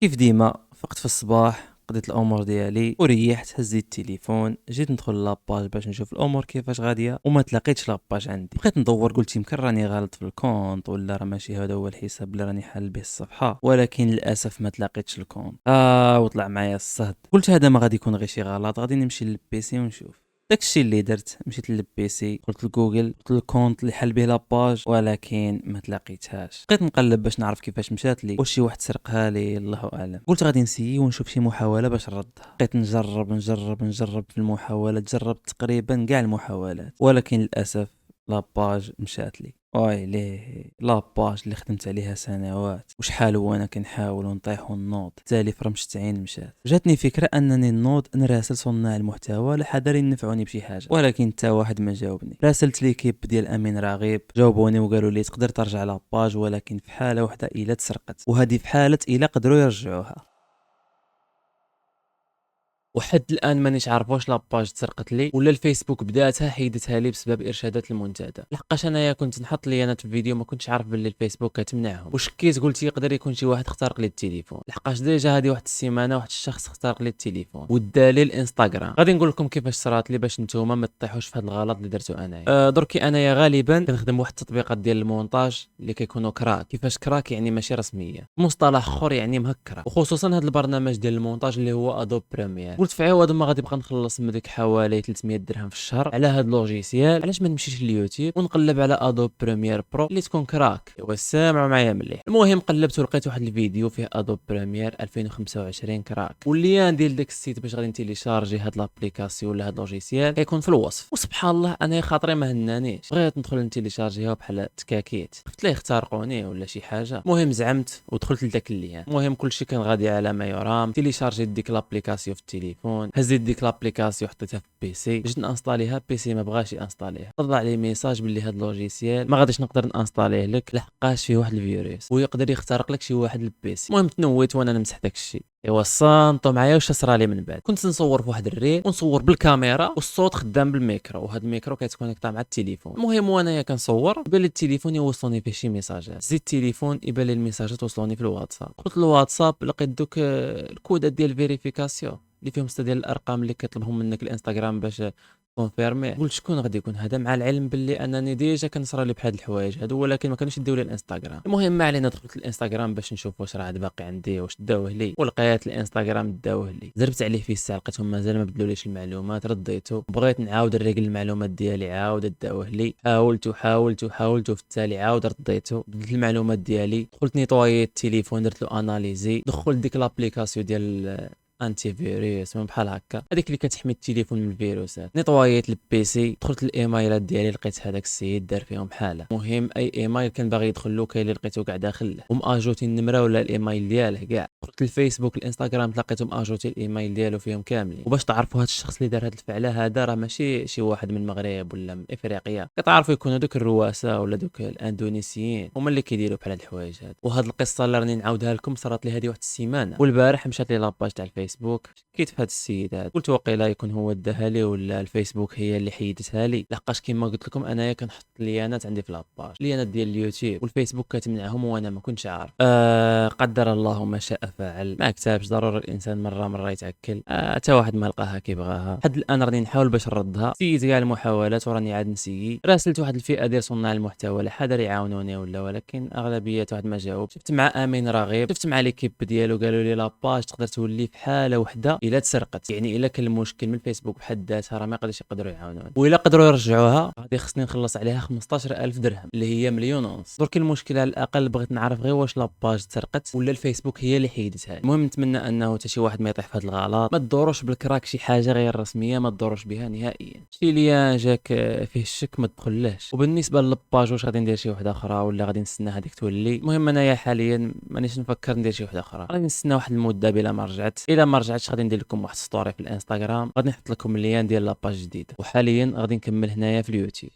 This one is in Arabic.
كيف ديما فقت في الصباح قضيت الامور ديالي وريحت، هزيت التليفون، جيت ندخل لاباج باش نشوف الامور كيفاش غاديه وما تلاقيتش لاباج عندي. بقيت ندور، قلت يمكن راني غلط في الكونط ولا راه ماشي هذا هو الحساب اللي راني حال به الصفحه، ولكن للاسف ما تلاقيتش الكونط. وطلع معايا الصهد. قلت هذا ما غادي يكون غير شي غلط، غادي نمشي للبيسي ونشوف. داكشي اللي درت، مشيت للبيسي، قلت لجوجل، قلت الكونت اللي حل به لاباج، ولكن ما تلاقيتهاش. بقيت نقلب باش نعرف كيفاش مشات لي، واش شي واحد سرقها لي، الله اعلم. قلت غادي نسيي ونشوف شي محاوله باش نردها. بقيت نجرب في المحاولات، جربت تقريبا كاع المحاولات، ولكن للاسف لاباج مشات لي. ويليه، لاباج اللي خدمت عليها سنوات وشحال وانا كنحاول ونطيح ونوض، تالي في رمشت عين مشات. جاتني فكره انني نوض نراسل صناع المحتوى لحضر ينفعوني بشي حاجه، ولكن حتى واحد ما جاوبني. راسلت ليكيب ديال امين راغب، جاوبوني وقالوا لي تقدر ترجع لاباج، ولكن في حاله واحده الا تسرقت، وهذه في حاله الا قدروا يرجعوها. وحد الان مانيش عارف واش لاباج تسرقت لي ولا الفيسبوك بداتها حيدتها لي بسبب ارشادات المنتدى. لحقاش انايا كنت نحط ليانات في الفيديو ما كنتش عارف باللي الفيسبوك كتمنعهم، وشكيت قلت يقدر يكون شي واحد اخترق لي التليفون. لحقاش ديجا هذه واحد السيمانه واحد الشخص اخترق لي التليفون، والدليل انستغرام. غادي نقول لكم كيفاش صرات لي باش نتوما ما تطيحوش في هذا الغلط اللي درتو انايا. دركي انايا غالبا كنخدم واحد التطبيقات ديال المونتاج اللي كيكونوا كراك. كيفاش كراك؟ يعني ماشي رسميه، مصطلح اخر يعني مهكره، وخصوصا هذا البرنامج ديال المونتاج اللي هو ادوب بريمير. قلت في عوض ما غادي نبقى نخلص من ديك حوالي 300 درهم في الشهر على هذا اللوجيسيال، علاش ما نمشيش لليوتيوب ونقلب على ادوب بريمير برو اللي تكون كراك. سامعوا معايا مليح. المهم قلبت ولقيت واحد الفيديو فيه ادوب بريمير 2025 كراك، والليان ديال داك السيت باش غادي نتيليشارجي هاد لابليكاسيون ولا هاد اللوجيسيال كيكون في الوصف. وسبحان الله انا خاطري ما هنانيش، بغيت ندخل نتيليشارجيها بحال تكاكيت، خفت ليه يخترقوني ولا شي حاجه. المهم زعمت ودخلت لذاك الليان. المهم كلشي كان غادي على ما يرام. تيليشارجيت ديك لابليكاسيون في التليفون، هزيت ديك لابليكاسيون حطيتها في بيسي، جيت نانستاليها بيسي ما بغاش يانستاليها. طلع لي ميساج باللي هاد اللوجيسيال ما غاديش نقدر نانستاليه لك لحقاش فيه واحد الفيروس ويقدر يخترق لك شي واحد البيسي. المهم تنويت وانا نمسح داك الشيء. صانطوا معايا واش صرا لي من بعد. كنت نصور في واحد الريل ونصور بالكاميرا والصوت خدام بالميكرو، وهذا الميكرو كيتكونيكطا مع التليفون. المهم وانايا كنصور يبان لي التليفون يوصلني فيه شي ميساجات، زيد التليفون يبان لي الميساجات وصلوني في الواتساب. قلت الواتساب لقيت دوك الكودات ديال الفيريفيكاسيون اللي فيهم 6 ديال الارقام اللي كيطلبهم منك الانستغرام باش كونفيرمي. قلت شكون غادي يكون هذا، مع العلم باللي انني ديجا كنصرى لي بحال الحوايج هادو، ولكن ما كانوش يديو لي الانستغرام. المهم ما علينا، دخلت الانستغرام باش نشوف واش راه عاد باقي عندي، واش داوه لي، ولقيت الانستغرام داوه لي. زربت عليه في الساعه لقيتهم مازال ما بدلوليش المعلومات، رديته. بغيت نعاود نريقل المعلومات ديالي، عاود داوه لي. حاولت وفي التالي عاود رديته، بدلت المعلومات ديالي. دخلت نيطوايي التليفون، درت له اناليزي، دخلت ديك لابليكاسيون ديال انتي فيروس من بحال هكا، هذيك اللي كتحمي التليفون من الفيروسات. نيطوايت البيسي، دخلت الايميلات ديالي، لقيت هذاك السيد دار فيهم بحاله. المهم اي ايميل كان باغي يدخل له كاين اللي لقيته كاع داخل له وماجوتي النمره ولا الايميل دياليه كاع. دخلت الفيسبوك الانستغرام لقيتهم اجوتي الايميل ديالو فيهم كاملين. وباش تعرفوا هذا الشخص اللي دار هذه الفعله هذا راه ماشي شي واحد من المغرب ولا من افريقيا، كتعرفوا يكونوا دوك الرواسه ولا دوك الاندونيسيين هما اللي كيديروا بحال هاد الحوايج هاد. وهاد القصه اللي راني نعاودها لكم صارت لي هذه واحد السيمانه، والبارح مشات لي لاباج تاع الفيسبوك، شكيت في هذا السيد هذا، قلت وقيلا يكون هو داها لي ولا الفيسبوك هي اللي حيدتها لي. لحقاش كيما قلت لكم انايا كنحط ليانات عندي في لاباج، ليانات ديال اليوتيوب، والفيسبوك كتمنعهم وانا ما كنتش عارف. قدر الله ما شاء فعل. ما كتابش، ضروري الانسان مره يتعكل. حتى واحد ما لقاها كيبغاها. حد الان راني نحاول باش نردها، سيت كاع المحاولات وراني عاد نسيي. راسلت واحد الفئه ديال صناع المحتوى لحدا يعاونوني ولكن اغلبيه واحد ما جاوب. شفت مع امين راغب، شفت مع ليكيب ديالو، قالوا لي لاباج تقدر تولي في حاله وحده الا تسرقت، يعني الا كان المشكل من الفيسبوك بحد ذاتها راه ما يقدروا يعاونون، والا قدروا يرجعوها غادي خصني نخلص عليها 15000 درهم اللي هي 1,500,000. درك المشكله على الاقل بغيت نعرف غير واش لاباج تسرقت ولا الفيسبوك هي اللي حيدتها. المهم نتمنى انه حتى شي واحد ما يطيح في هذا الغلط، ما تدوروش بالكراك شي حاجه غير رسميه، ما تدوروش بها نهائيا. شي ليان جاك فيه الشك ما تدخلهش. وبالنسبه للباج واش غادي ندير شي وحده اخرى ولا غادي نستنى هذيك تولي؟ المهم انايا حاليا مانيش نفكر ندير شي وحده اخرى، غادي نستنى واحد المده بلا ما رجعت. الا ما رجعتش غادي ندير لكم واحد ستوري في الانستغرام، غادي نحط لكم اللين ديال لاباج جديده، وحاليا غادي نكمل هنايا في اليوتيوب.